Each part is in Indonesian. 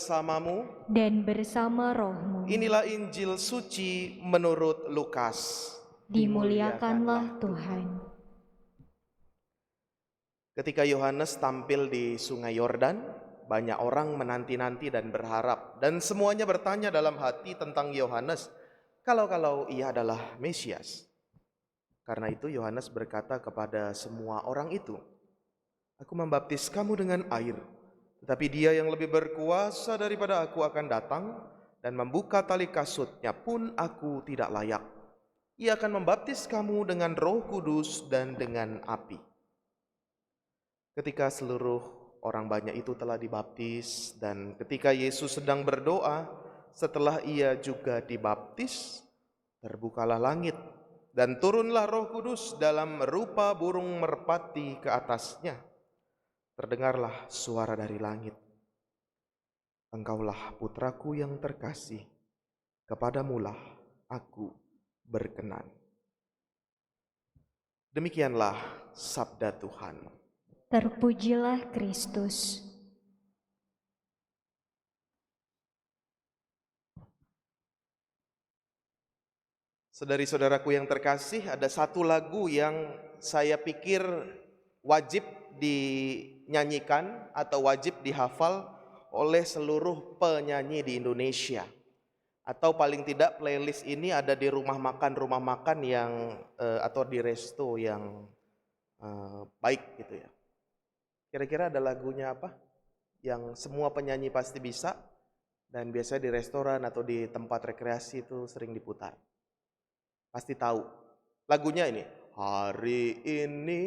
bersamamu dan bersama rohmu. Inilah Injil suci menurut Lukas. Dimuliakanlah Tuhan. Ketika Yohanes tampil di Sungai Yordan, banyak orang menanti-nanti dan berharap, dan semuanya bertanya dalam hati tentang Yohanes, kalau ia adalah Mesias. Karena itu Yohanes berkata kepada semua orang itu, "Aku membaptis kamu dengan air, tetapi Dia yang lebih berkuasa daripada aku akan datang, dan membuka tali kasutnya pun aku tidak layak. Ia akan membaptis kamu dengan Roh Kudus dan dengan api." Ketika seluruh orang banyak itu telah dibaptis, dan ketika Yesus sedang berdoa, setelah ia juga dibaptis, terbukalah langit, dan turunlah Roh Kudus dalam rupa burung merpati ke atasnya. Terdengarlah suara dari langit, "Engkaulah putraku yang terkasih, kepadamulah aku berkenan." Demikianlah sabda Tuhan. Terpujilah Kristus. Saudari-saudaraku yang terkasih, ada satu lagu yang saya pikir wajib dinyanyikan atau wajib dihafal oleh seluruh penyanyi di Indonesia. Atau paling tidak playlist ini ada di rumah makan yang atau di resto yang baik gitu ya. Kira-kira ada lagunya apa yang semua penyanyi pasti bisa dan biasanya di restoran atau di tempat rekreasi itu sering diputar? Pasti tahu. Lagunya ini. Hari ini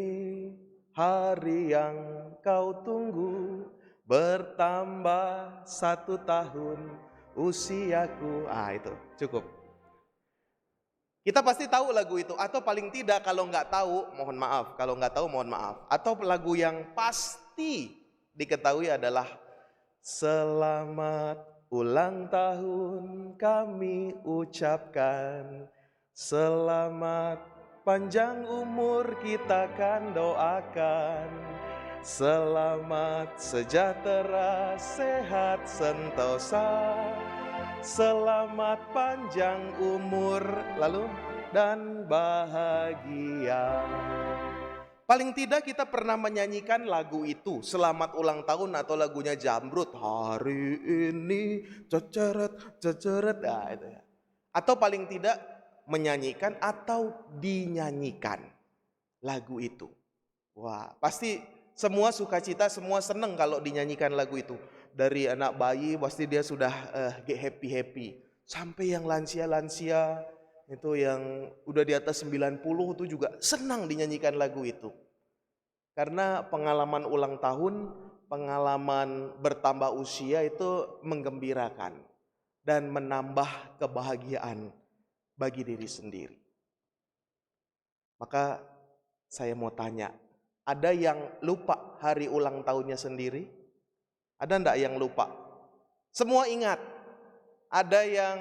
hari yang kau tunggu, bertambah 1 tahun usiaku. Itu cukup. Kita pasti tahu lagu itu, atau paling tidak kalau nggak tahu, mohon maaf. Kalau nggak tahu, mohon maaf. Atau lagu yang pasti diketahui adalah "Selamat ulang tahun kami ucapkan, selamat panjang umur kita kan doakan, selamat sejahtera sehat sentosa, selamat panjang umur lalu dan bahagia." Paling tidak kita pernah menyanyikan lagu itu, selamat ulang tahun atau lagunya Jamrud, "Hari ini ceceret ceceret." Itu ya. Atau paling tidak menyanyikan atau dinyanyikan lagu itu. Wah, pasti semua sukacita, semua seneng kalau dinyanyikan lagu itu. Dari anak bayi pasti dia sudah happy-happy. Sampai yang lansia-lansia, itu yang udah di atas 90 itu juga senang dinyanyikan lagu itu. Karena pengalaman ulang tahun, pengalaman bertambah usia itu menggembirakan dan menambah kebahagiaan bagi diri sendiri. Maka saya mau tanya, ada yang lupa hari ulang tahunnya sendiri? Ada enggak yang lupa? Semua ingat. Ada yang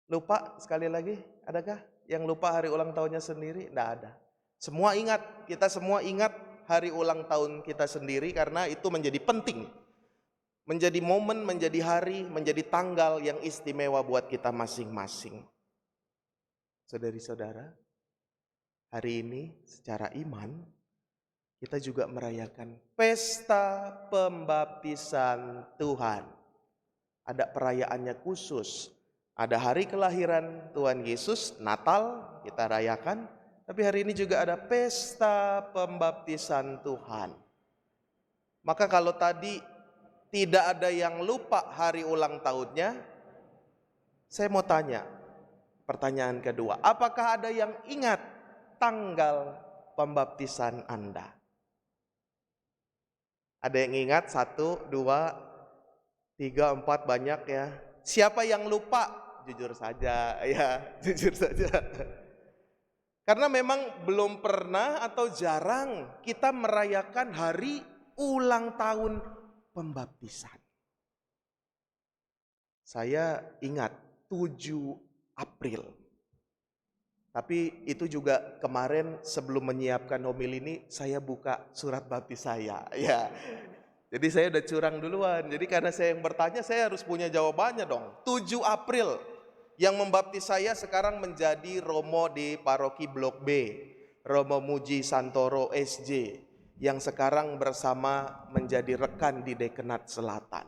lupa sekali lagi? Adakah yang lupa hari ulang tahunnya sendiri? Enggak ada. Semua ingat, kita semua ingat hari ulang tahun kita sendiri karena itu menjadi penting. Menjadi momen, menjadi hari, menjadi tanggal yang istimewa buat kita masing-masing. Saudari-saudara, hari ini secara iman kita juga merayakan pesta pembaptisan Tuhan. Ada perayaannya khusus. Ada hari kelahiran Tuhan Yesus, Natal kita rayakan. Tapi hari ini juga ada pesta pembaptisan Tuhan. Maka kalau tadi tidak ada yang lupa hari ulang tahunnya, saya mau tanya, pertanyaan kedua, apakah ada yang ingat tanggal pembaptisan Anda? Ada yang ingat? 1, 2, 3, 4, banyak ya. Siapa yang lupa? Jujur saja ya, jujur saja. Karena memang belum pernah atau jarang kita merayakan hari ulang tahun pembaptisan. Saya ingat 7 April. Tapi itu juga kemarin sebelum menyiapkan homili ini saya buka surat baptis saya ya. Jadi saya udah curang duluan. Jadi karena saya yang bertanya, saya harus punya jawabannya dong. 7 April yang membaptis saya sekarang menjadi Romo di Paroki Blok B, Romo Muji Santoro SJ, yang sekarang bersama menjadi rekan di Dekenat Selatan,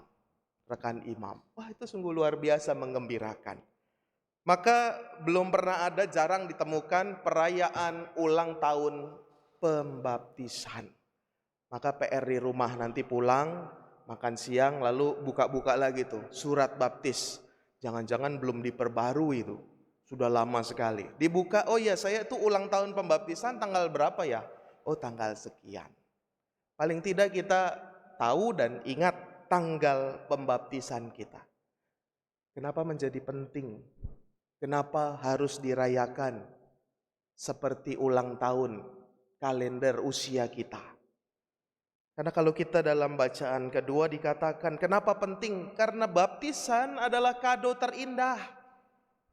rekan imam. Wah, itu sungguh luar biasa menggembirakan. Maka belum pernah ada, jarang ditemukan perayaan ulang tahun pembaptisan. Maka PR di rumah nanti pulang, makan siang, lalu buka-buka lagi tuh surat baptis. Jangan-jangan belum diperbarui itu, sudah lama sekali. Dibuka, oh ya saya tuh ulang tahun pembaptisan tanggal berapa ya? Oh tanggal sekian. Paling tidak kita tahu dan ingat tanggal pembaptisan kita. Kenapa menjadi penting? Kenapa harus dirayakan seperti ulang tahun kalender usia kita? Karena kalau kita dalam bacaan kedua dikatakan, kenapa penting? Karena baptisan adalah kado terindah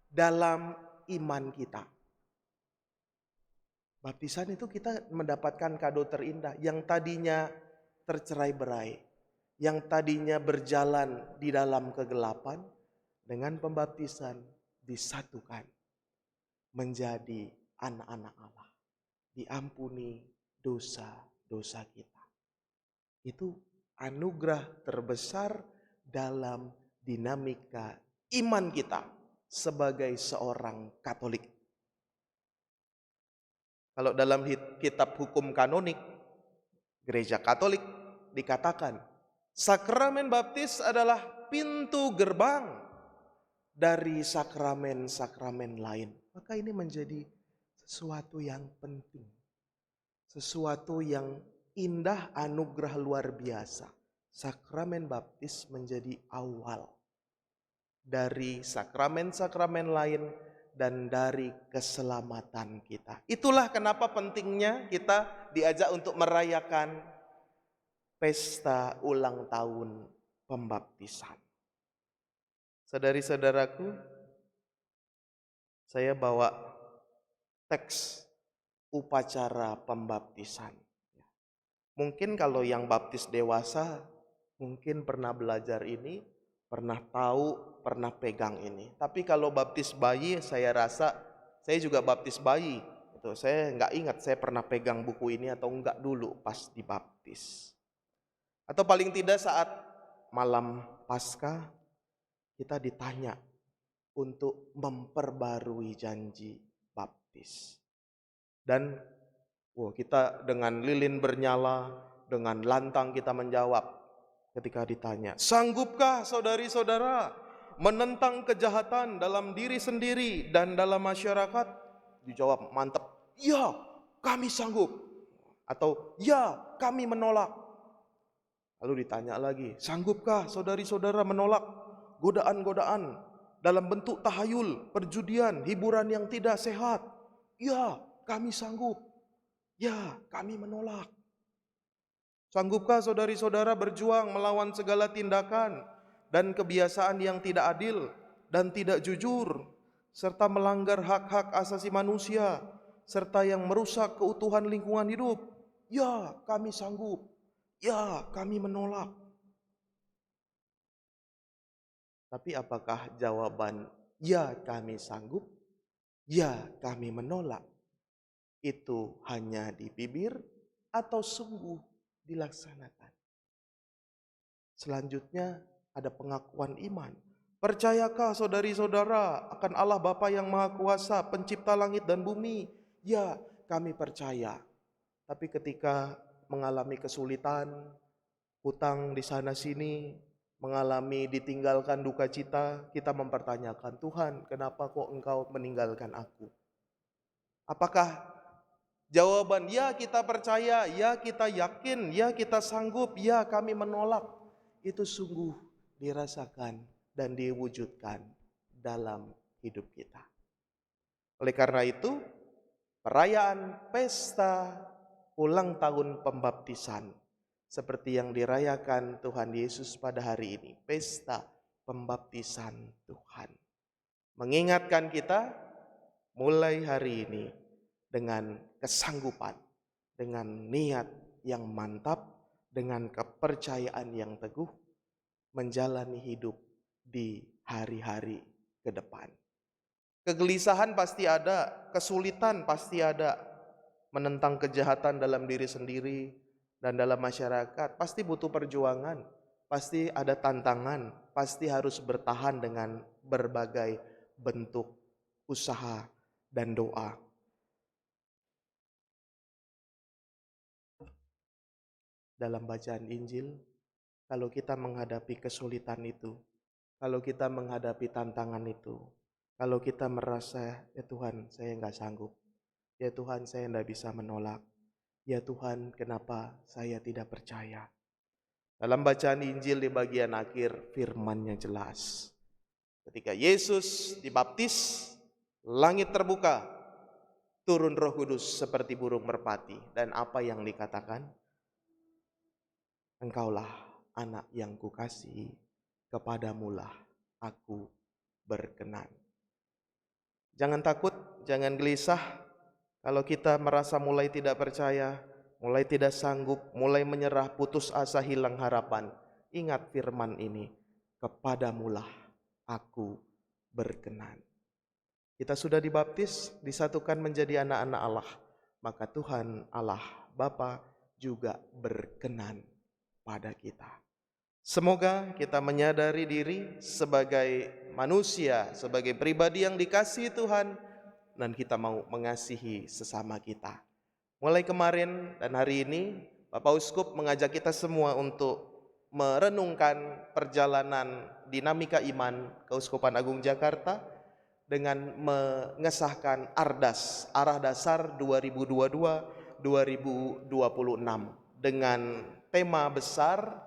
dalam iman kita. Baptisan itu kita mendapatkan kado terindah yang tadinya tercerai-berai, yang tadinya berjalan di dalam kegelapan, dengan pembaptisan disatukan menjadi anak-anak Allah, diampuni dosa-dosa kita. Itu anugerah terbesar dalam dinamika iman kita sebagai seorang Katolik. Kalau dalam kitab hukum kanonik Gereja Katolik dikatakan, sakramen baptis adalah pintu gerbang dari sakramen-sakramen lain. Maka ini menjadi sesuatu yang penting, sesuatu yang indah, anugerah luar biasa. Sakramen baptis menjadi awal dari sakramen-sakramen lain dan dari keselamatan kita. Itulah kenapa pentingnya kita diajak untuk merayakan pesta ulang tahun pembaptisan. Saudari-saudaraku, saya bawa teks upacara pembaptisan. Mungkin kalau yang baptis dewasa mungkin pernah belajar ini, pernah tahu, pernah pegang ini. Tapi kalau baptis bayi, saya rasa saya juga baptis bayi. Itu saya nggak ingat saya pernah pegang buku ini atau enggak dulu pas dibaptis. Atau paling tidak saat malam Paskah kita ditanya untuk memperbarui janji baptis. Dan kita dengan lilin bernyala, dengan lantang kita menjawab ketika ditanya, sanggupkah saudari-saudara menentang kejahatan dalam diri sendiri dan dalam masyarakat? Dijawab mantap, ya kami sanggup. Atau ya kami menolak. Lalu ditanya lagi, sanggupkah saudari-saudara menolak godaan-godaan dalam bentuk tahayul, perjudian, hiburan yang tidak sehat? Ya kami sanggup. Ya, kami menolak. Sanggupkah saudari-saudara berjuang melawan segala tindakan dan kebiasaan yang tidak adil dan tidak jujur, serta melanggar hak-hak asasi manusia, serta yang merusak keutuhan lingkungan hidup? Ya, kami sanggup. Ya, kami menolak. Tapi apakah jawaban ya kami sanggup, ya kami menolak itu hanya di bibir atau sungguh dilaksanakan? Selanjutnya ada pengakuan iman. Percayakah saudari-saudara akan Allah Bapa yang Maha Kuasa, pencipta langit dan bumi? Ya, kami percaya. Tapi ketika mengalami kesulitan, hutang di sana sini, mengalami ditinggalkan duka cita, kita mempertanyakan, Tuhan, kenapa kok Engkau meninggalkan aku? Apakah jawaban ya kita percaya, ya kita yakin, ya kita sanggup, ya kami menolak, itu sungguh dirasakan dan diwujudkan dalam hidup kita? Oleh karena itu, perayaan pesta ulang tahun pembaptisan seperti yang dirayakan Tuhan Yesus pada hari ini, pesta pembaptisan Tuhan, mengingatkan kita mulai hari ini dengan kesanggupan, dengan niat yang mantap, dengan kepercayaan yang teguh menjalani hidup di hari-hari ke depan. Kegelisahan pasti ada, kesulitan pasti ada, menentang kejahatan dalam diri sendiri dan dalam masyarakat pasti butuh perjuangan, pasti ada tantangan, pasti harus bertahan dengan berbagai bentuk usaha dan doa. Dalam bacaan Injil, kalau kita menghadapi kesulitan itu, kalau kita menghadapi tantangan itu, kalau kita merasa, ya Tuhan saya nggak sanggup, ya Tuhan saya nggak bisa menolak, ya Tuhan kenapa saya tidak percaya. Dalam bacaan Injil di bagian akhir firman-Nya jelas. Ketika Yesus dibaptis, langit terbuka, turun Roh Kudus seperti burung merpati. Dan apa yang dikatakan? Engkaulah anak yang kukasihi, kepadamulah aku berkenan. Jangan takut, jangan gelisah. Kalau kita merasa mulai tidak percaya, mulai tidak sanggup, mulai menyerah, putus asa, hilang harapan, ingat firman ini, kepadamulah aku berkenan. Kita sudah dibaptis, disatukan menjadi anak-anak Allah, maka Tuhan Allah Bapa juga berkenan pada kita. Semoga kita menyadari diri sebagai manusia, sebagai pribadi yang dikasihi Tuhan, dan kita mau mengasihi sesama kita. Mulai kemarin dan hari ini, Bapak Uskup mengajak kita semua untuk merenungkan perjalanan dinamika iman Keuskupan Agung Jakarta dengan mengesahkan Ardas, Arah Dasar 2022-2026 dengan tema besar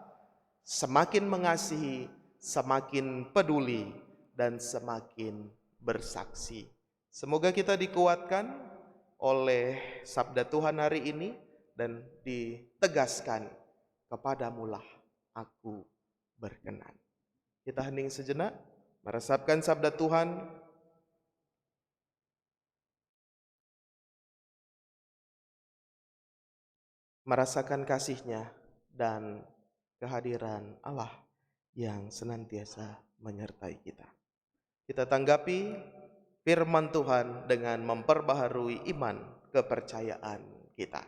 semakin mengasihi, semakin peduli, dan semakin bersaksi. Semoga kita dikuatkan oleh sabda Tuhan hari ini dan ditegaskan, kepadamulah aku berkenan. Kita hening sejenak, meresapkan sabda Tuhan. Merasakan kasih-Nya dan kehadiran Allah yang senantiasa menyertai kita. Kita tanggapi firman Tuhan dengan memperbaharui iman kepercayaan kita.